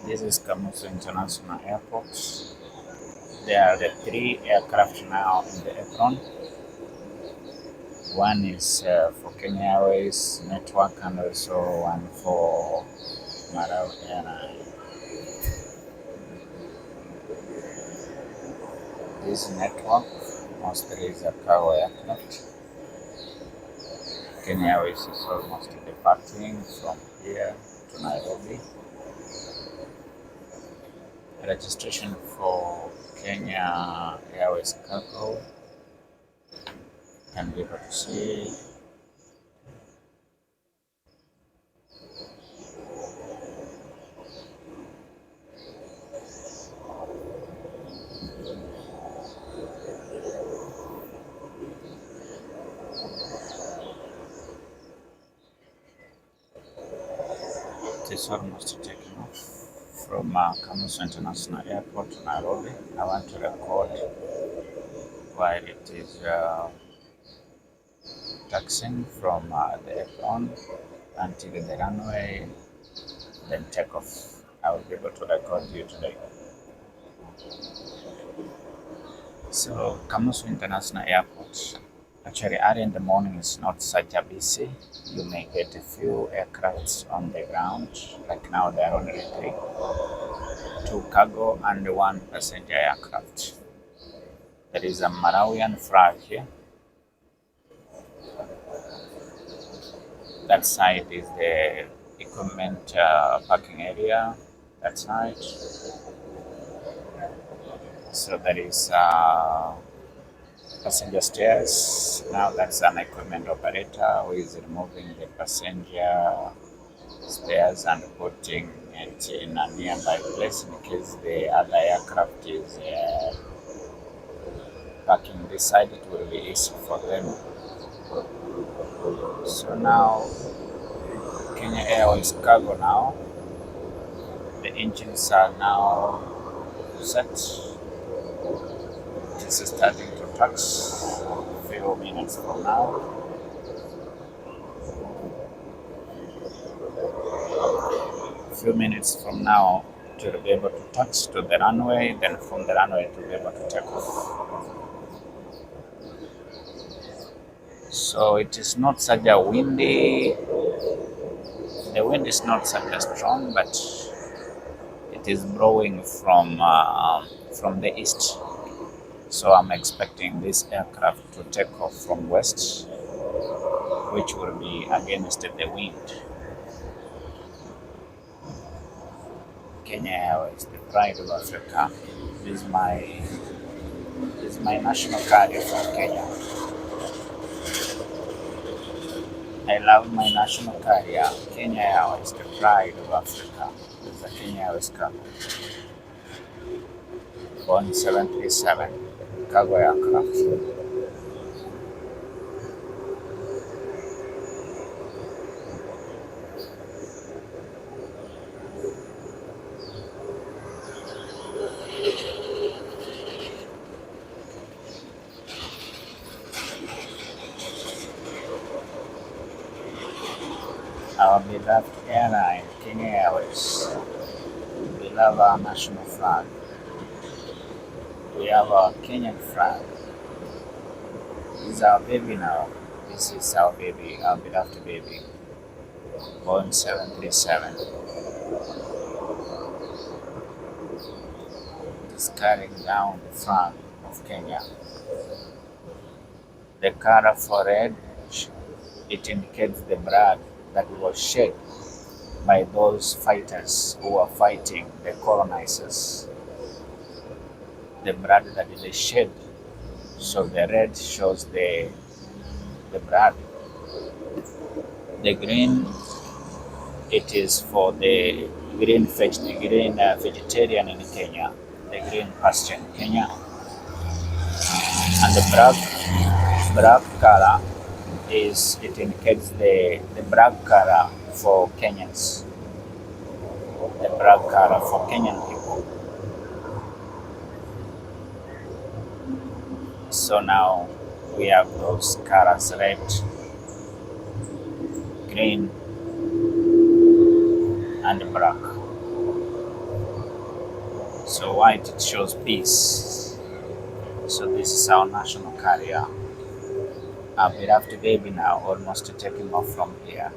This is Kamuzu International Airport. There are the three aircraft now in the apron. One is for Kenya Airways network and also one for Malawi Airline. This network mostly is a cargo aircraft. Kenya Airways is almost departing from here to Nairobi. Registration for Kenya Airways cargo can be able to see. It is almost taking off from Kamuzu International Airport to Nairobi. I want to record while it is taxiing from the apron until the runway, then take off. I will be able to record you today. So Kamuzu International Airport, actually early in the morning is not such a busy. You may get a few aircrafts on the ground. Like now there are only three, two cargo and one passenger aircraft. There is a Malawian flag here. That side is the equipment parking area. That side. So there is passenger stairs. Now that's an equipment operator who is removing the passenger stairs and putting it in a nearby place in case the other aircraft is parking this side. It will be easy for them. So now Kenya Airways cargo now. The engines are now set. It is starting to tax a few minutes from now. A few minutes from now to be able to tax to the runway, then from the runway to be able to take off. So it is not such a windy. The wind is not such a strong, but it is blowing from the east. So I'm expecting this aircraft to take off from west, which will be against the wind. Kenya Airways, the pride of Africa. This is my national carrier from Kenya. I love my national carrier. Kenya Airways, the pride of Africa. This is a Kenya Airways cargo. Boeing 737 cargo aircraft. Our beloved airline, Kenya Airways. We love our national flag. We have our Kenyan flag. This is our baby now. This is our baby, our beloved baby. Boeing 737. It is carrying down the flag of Kenya. The color for red, it indicates the blood that was shed by those fighters who were fighting the colonizers. The blood that they shed. So the red shows the blood. The green, it is for the green vegetarian in Kenya, the green pasture in Kenya. And the black color it indicates the black color for Kenyans. The black color for Kenyan people. So now we have those colors: red, green, and black. So white, it shows peace. So this is our national carrier. Our beloved baby now, almost taking off from here.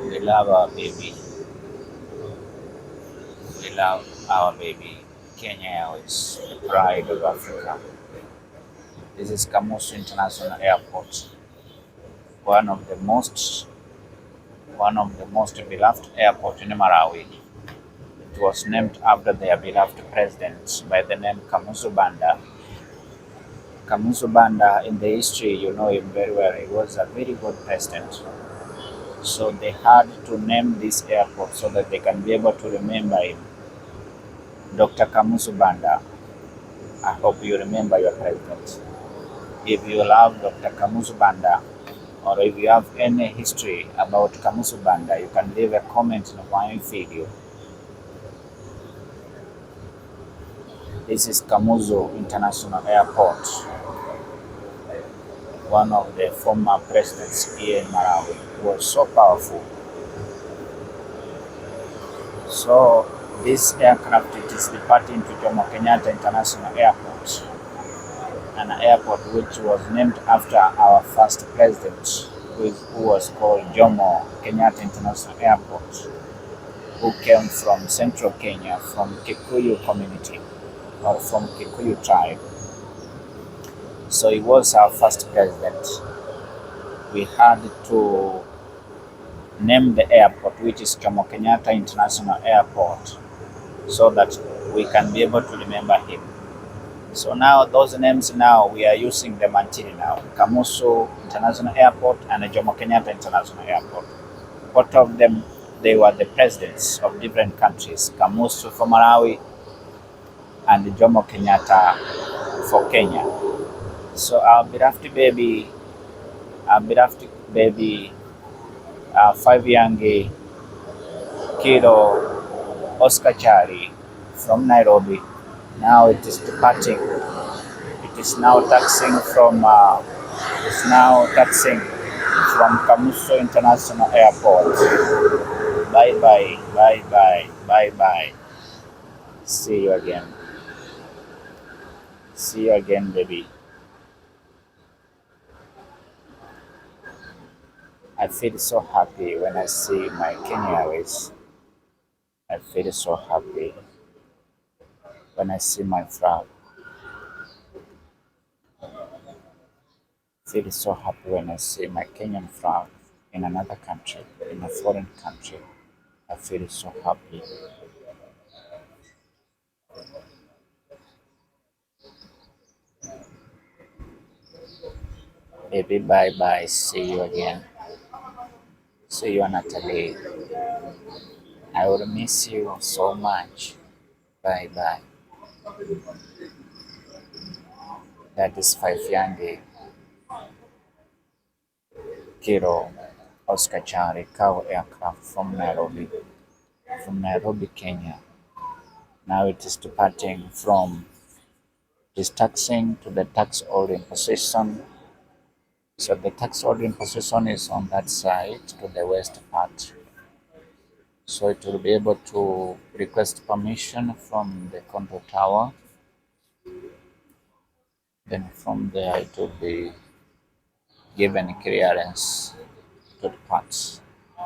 We love our baby. We love our baby. Kenya Airways, the pride of Africa. This is Kamuzu International Airport, one of the most beloved airport in Malawi. It was named after their beloved president by the name Kamuzu Banda. Kamuzu Banda, in the history, you know him very well. He was a very good president. So they had to name this airport so that they can be able to remember him. Dr. Kamuzu Banda, I hope you remember your president. If you love Dr. Kamuzu Banda, or if you have any history about Kamuzu Banda, you can leave a comment in my video. This is Kamuzu International Airport, one of the former presidents here in Malawi. He was so powerful. So this aircraft, it is departing to Jomo Kenyatta International Airport, an airport which was named after our first president, who was called Jomo Kenyatta International Airport, who came from central Kenya, from Kikuyu community, or from Kikuyu tribe. So he was our first president. We had to name the airport, which is Jomo Kenyatta International Airport, so that we can be able to remember him. So now those names, now we are using them until now. Kamuzu International Airport and Jomo Kenyatta International Airport. Both of them, they were the presidents of different countries. Kamuzu for Malawi and Jomo Kenyatta for Kenya. So our beloved baby, 5 young Kilo Oscar Charlie from Nairobi. Now it is departing. It is now taxiing from Kamuzu International Airport. Bye bye, bye bye, bye bye. See you again. See you again, baby. I feel so happy when I see my Kenya Airways. I feel so happy when I see my flag. I feel so happy when I see my Kenyan flag in another country, in a foreign country. I feel so happy. Baby, bye bye. See you again. See you, Natalie. I will miss you so much. Bye bye. That is 5 young Kilo Oscar Charlie cargo aircraft from Nairobi, Kenya. Now it is departing from this taxing to the tax holding position. So the tax holding position is on that side to the west part. So it will be able to request permission from the control tower. Then from there it will be given clearance to depart.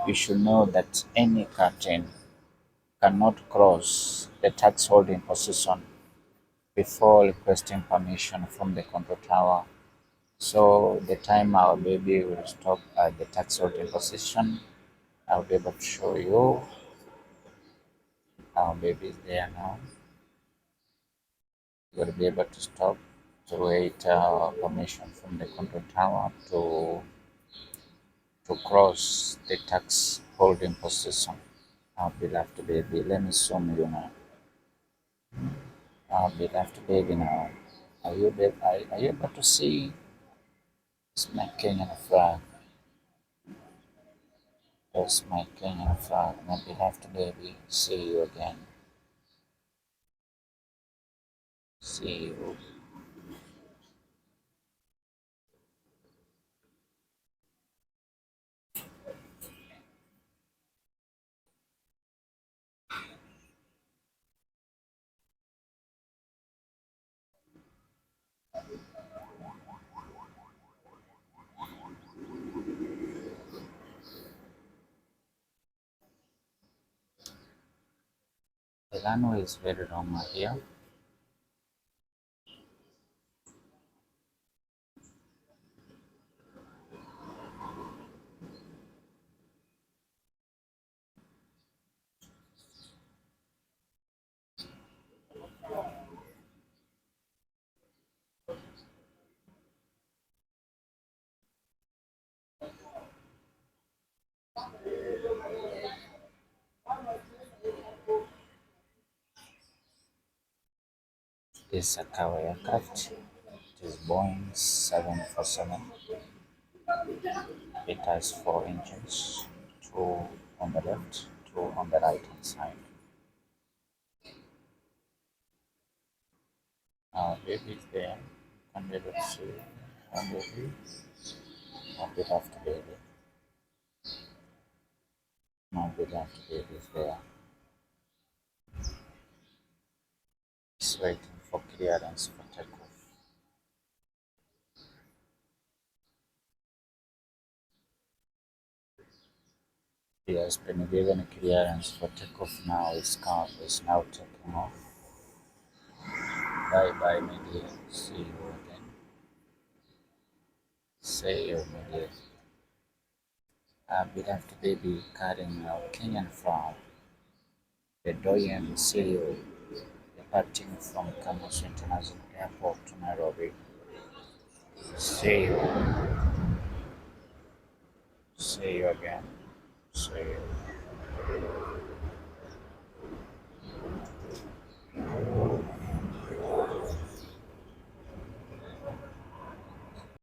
You should know that any captain cannot cross the tax holding position before requesting permission from the control tower. So the time our baby will stop at the tax holding position, I'll be able to show you our baby is there now. We'll be able to stop to wait permission from the control tower to cross the tax holding position. Our beloved baby, let me zoom you now. Our beloved baby now. Are you able to see? It's my Kenyan flag. That's my Kenyan flag. My beloved baby. See you again. See you. The runway is very long here. This is a cargo aircraft. It is Boeing 747. It has 4 engines, two on the left, two on the right hand side. Baby is there. And let's see. And baby. No, we have the baby. No, we have the baby is there. It's waiting for clearance for takeoff. He has been given clearance for takeoff now. His car is now taking off. Bye bye, my dear. See you again. See you, my dear. Beloved baby carrying our Kenyan flag, the Doyen CEO, departing from Kamuzu International Airport to Nairobi. See you. See you again. See you.